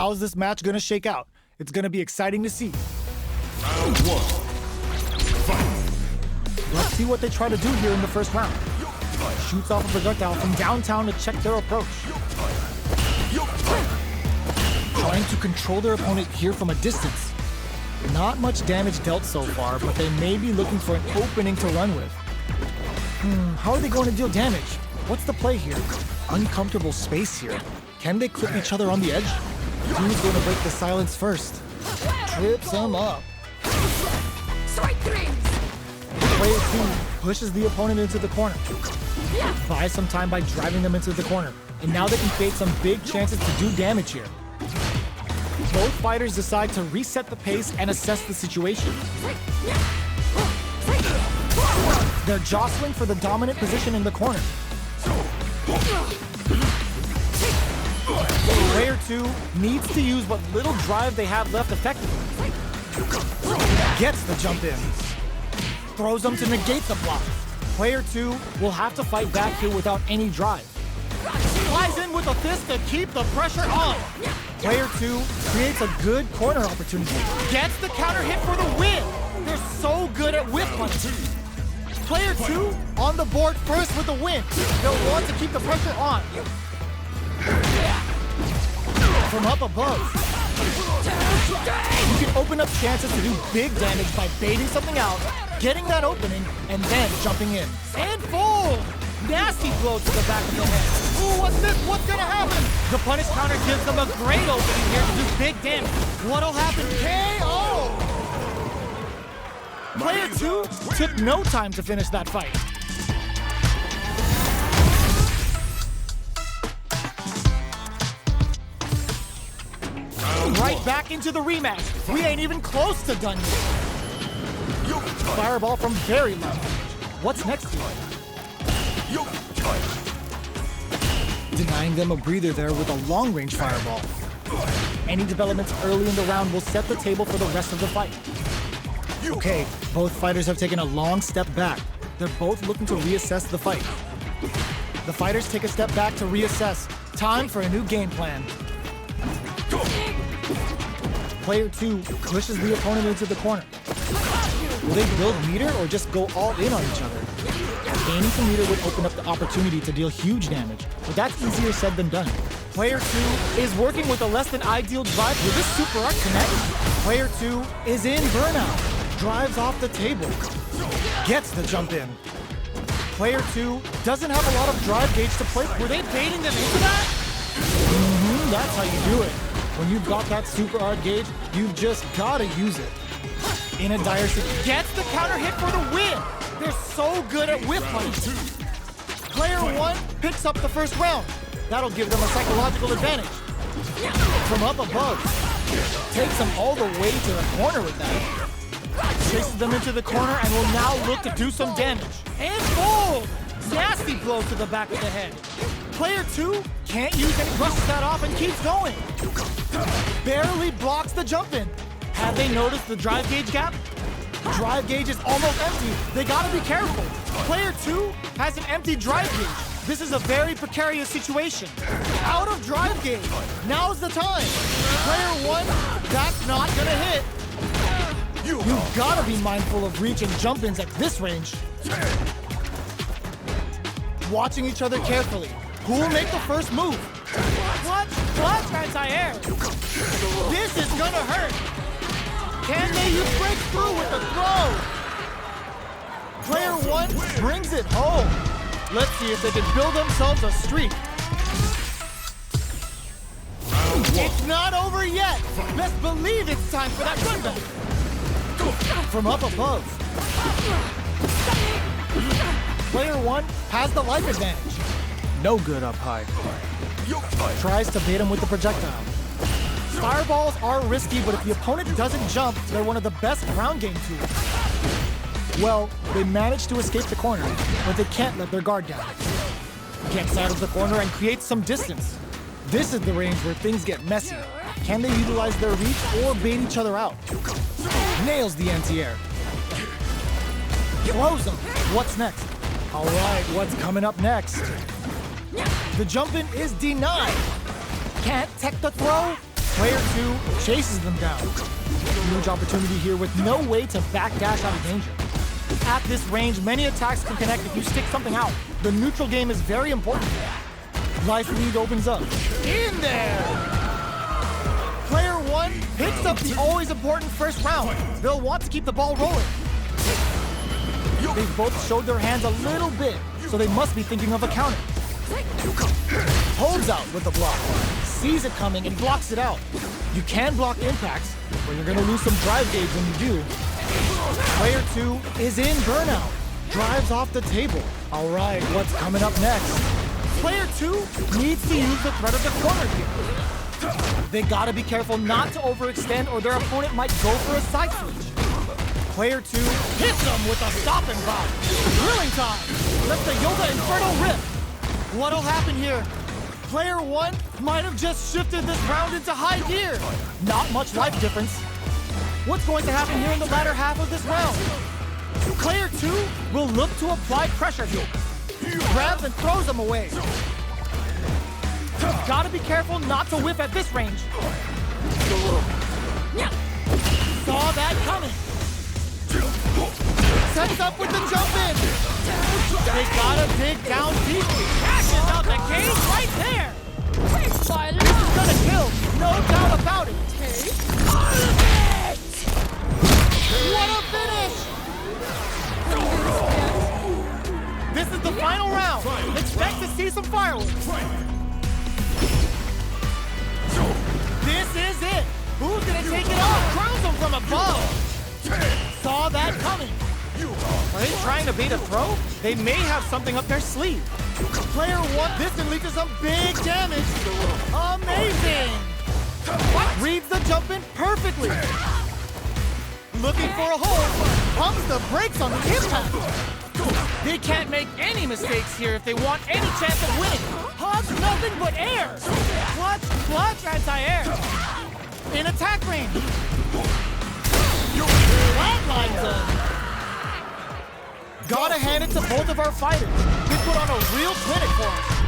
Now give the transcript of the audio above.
How's this match gonna shake out? It's gonna be exciting to see. Round one. Fight. Let's see what they try to do here in the first round. Shoots off a projectile from downtown to check their approach. Trying to control their opponent here from a distance. Not much damage dealt so far, but they may be looking for an opening to run with. How are they going to deal damage? What's the play here? Uncomfortable space here. Can they clip each other on the edge? Who's going to break the silence first? Trips him up. Strike threes! Player 2 pushes the opponent into the corner. Buys some time by driving them into the corner. And now they can create some big chances to do damage here. Both fighters decide to reset the pace and assess the situation. They're jostling for the dominant position in the corner. Player 2 needs to use what little drive they have left effectively. Gets the jump in. Throws them to negate the block. Player 2 will have to fight back here without any drive. Flies in with a fist to keep the pressure on. Player 2 creates a good corner opportunity. Gets the counter hit for the win. They're so good at whip punching. Player 2 on the board first with the win. They'll want to keep the pressure on. From up above, you can open up chances to do big damage by baiting something out, getting that opening, and then jumping in. And fold! Nasty blow to the back of the head. Ooh, what's this? What's gonna happen? The punish counter gives them a great opening here to do big damage. What'll happen? KO! Player 2 took no time to finish that fight. Right back into the rematch. We ain't even close to done yet. Fireball from very low. What's next here? Denying them a breather there with a long-range fireball. Any developments early in the round will set the table for the rest of the fight. Okay, both fighters have taken a long step back. They're both looking to reassess the fight. The fighters take a step back to reassess. Time for a new game plan. Player 2 pushes the opponent into the corner. Will they build meter or just go all in on each other? Gaining some meter would open up the opportunity to deal huge damage, but that's easier said than done. Player 2 is working with a less than ideal drive. Will this super art connect? Player 2 is in burnout. Drives off the table. Gets the jump in. Player 2 doesn't have a lot of drive gauge to play. Were they baiting them into that? That's how you do it. When you've got that super art gauge, you've just gotta use it. In a dire situation, gets the counter hit for the win. They're so good at whip punching. Player 1 picks up the first round. That'll give them a psychological advantage. From up above, takes them all the way to the corner with that. Chases them into the corner and will now look to do some damage. And fold! Nasty blow to the back of the head. Player 2 can't use any, brushes that off and keeps going. Barely blocks the jump in. Have they noticed the drive gauge gap? Drive gauge is almost empty. They gotta be careful. Player 2 has an empty drive gauge. This is a very precarious situation. Out of drive gauge. Now's the time. Player 1, that's not gonna hit. You've gotta be mindful of reach and jump-ins at this range. Watching each other carefully. Who will make the first move? What? Anti-air. This is gonna hurt. Can they use break through with the throw? Player 1 brings it home. Let's see if they can build themselves a streak. It's not over yet. Let's believe it's time for that comeback. From up above. Player 1 has the life advantage. No good up high. Tries to bait him with the projectile. Fireballs are risky, but if the opponent doesn't jump, they're one of the best ground game tools. Well, they managed to escape the corner, but they can't let their guard down. Gets out of the corner and creates some distance. This is the range where things get messy. Can they utilize their reach or bait each other out? Nails the anti-air. Throws him. What's next? All right, what's coming up next? The jump-in is denied. Can't tech the throw? Player 2 chases them down. Huge opportunity here with no way to backdash out of danger. At this range, many attacks can connect if you stick something out. The neutral game is very important. Life lead opens up. In there! Player 1 picks up the always important first round. They'll want to keep the ball rolling. They've both showed their hands a little bit, so they must be thinking of a counter. Holds out with the block. Sees it coming and blocks it out. You can block impacts, but you're gonna lose some drive gauge when you do. Player 2 is in burnout. Drives off the table. All right, what's coming up next? Player 2 needs to use the threat of the corner here. They gotta be careful not to overextend or their opponent might go for a side switch. Player 2 hits them with a stop and pop. Drilling time. Let the Yoga Inferno rip. What'll happen here? Player 1 might have just shifted this round into high gear. Not much life difference. What's going to happen here in the latter half of this round? Player 2 will look to apply pressure here. Grabs and throws them away. Gotta be careful not to whiff at this range. Saw that coming. Sets up with the jump in. They gotta dig down deeply. Cashes out the cage right there. This is gonna kill, no doubt about it. What a finish! This is the final round. Expect to see some fireworks. This is it. Who's gonna take it off? Crowns them from above. Saw that coming. Are they trying to bait a throw? They may have something up their sleeve. Player 1, this can lead to some big damage. Amazing! Reads the jump in perfectly. Looking for a hole, pumps the brakes on the impact. They can't make any mistakes here if they want any chance of winning. Hugs nothing but air. Clutch, clutch, anti-air. In attack range. Flatlines them. Gotta hand it to both of our fighters. They put on a real clinic for us.